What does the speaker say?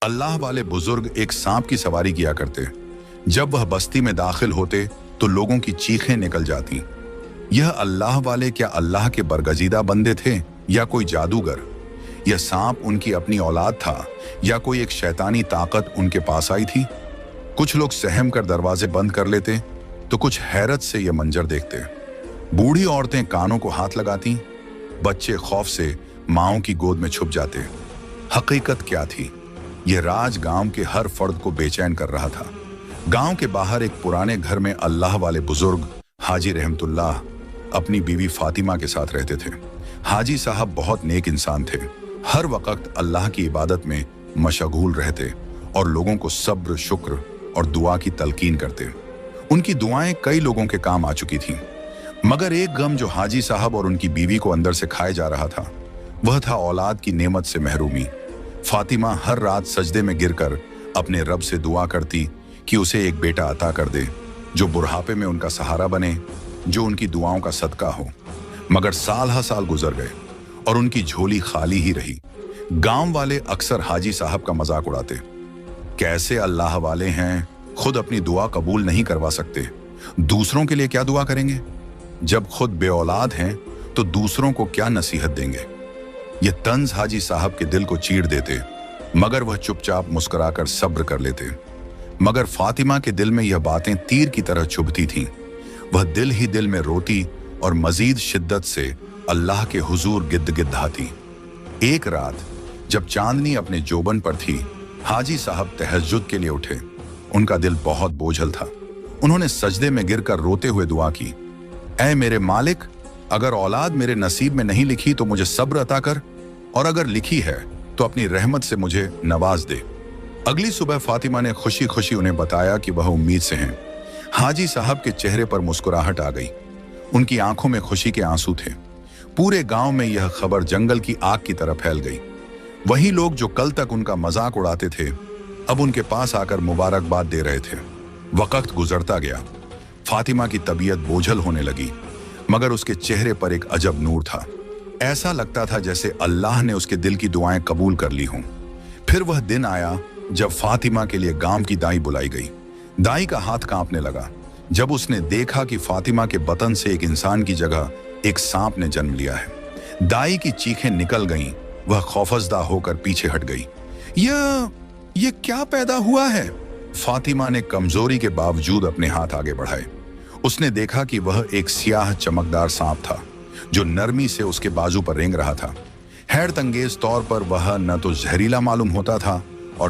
अल्लाह वाले बुजुर्ग एक सांप की सवारी किया करते। जब वह बस्ती में दाखिल होते तो लोगों की चीखें निकल जाती। यह अल्लाह वाले क्या अल्लाह के बरगजीदा बंदे थे या कोई जादूगर? यह सांप उनकी अपनी औलाद था या कोई एक शैतानी ताकत उनके पास आई थी? कुछ लोग सहम कर दरवाजे बंद कर लेते तो कुछ हैरत से यह मंजर देखते। बूढ़ी औरतें कानों को हाथ लगाती, बच्चे खौफ से माओं की गोद में छुप जाते। हकीकत क्या थी? यह राज गांव के हर फर्द को बेचैन कर रहा था। गांव के बाहर एक पुराने घर में अल्लाह वाले बुजुर्ग हाजी रहमतुल्लाह अपनी बीवी फातिमा के साथ रहते थे। हाजी साहब बहुत नेक इंसान थे, हर वक्त अल्लाह की इबादत में मशगूल रहते और लोगों को सब्र, शुक्र और दुआ की तलकीन करते। उनकी दुआएं कई लोगों के काम आ चुकी थीं, मगर एक गम जो हाजी साहब और उनकी बीवी को अंदर से खाए जा रहा था, वह था औलाद की नेमत से महरूमी। फातिमा हर रात सजदे में गिरकर अपने रब से दुआ करती कि उसे एक बेटा अता कर दे जो बुढ़ापे में उनका सहारा बने, जो उनकी दुआओं का सदका हो। मगर साल हा साल गुजर गए और उनकी झोली खाली ही रही। गांव वाले अक्सर हाजी साहब का मजाक उड़ाते। कैसे अल्लाह वाले हैं, खुद अपनी दुआ कबूल नहीं करवा सकते, दूसरों के लिए क्या दुआ करेंगे? जब खुद बेऔलाद हैं तो दूसरों को क्या नसीहत देंगे? ये तंज हाजी साहब के दिल को चीर देते, मगर वह चुपचाप मुस्कुराकर सब्र कर लेते। मगर फातिमा के दिल में यह बातें तीर की तरह चुभती थीं। वह दिल ही दिल में रोती और मजीद शिद्दत से अल्लाह के हुजूर गिद्दगिद्दाती। एक रात जब चांदनी अपने जोबन पर थी, हाजी साहब तहज्जुद के लिए उठे। उनका दिल बहुत बोझल था। उन्होंने सजदे में गिरकर रोते हुए दुआ की, ऐ मेरे मालिक, अगर औलाद मेरे नसीब में नहीं लिखी तो मुझे सब्र अता कर, और अगर लिखी है तो अपनी रहमत से मुझे नवाज दे। अगली सुबह फातिमा ने खुशी खुशी उन्हें बताया कि वह उम्मीद से हैं। हाजी साहब के चेहरे पर मुस्कुराहट आ गई, उनकी आंखों में खुशी के आंसू थे। पूरे गांव में यह खबर जंगल की आग की तरह फैल गई। वही लोग जो कल तक उनका मजाक उड़ाते थे, अब उनके पास आकर मुबारकबाद दे रहे थे। वक्त गुजरता गया, फातिमा की तबीयत बोझल होने लगी, मगर उसके चेहरे पर एक अजब नूर था। ऐसा लगता था जैसे अल्लाह ने उसके दिल की दुआएं कबूल कर ली हों। फिर वह दिन आया जब फातिमा के लिए गांव की दाई बुलाई गई। दाई का हाथ कांपने लगा जब उसने देखा कि फातिमा के बतन से एक इंसान की जगह एक सांप ने जन्म लिया है। दाई की चीखें निकल गईं, वह खौफजदा होकर पीछे हट गई। ये क्या पैदा हुआ है? फातिमा ने कमजोरी के बावजूद अपने हाथ आगे बढ़ाए। उसने देखा कि वह एक सियाह चमकदार सांप था जो नरमी से उसके बाजू पर रेंग रहा था। हैरतअंगेज तौर पर वह न तो जहरीला मालूम होता था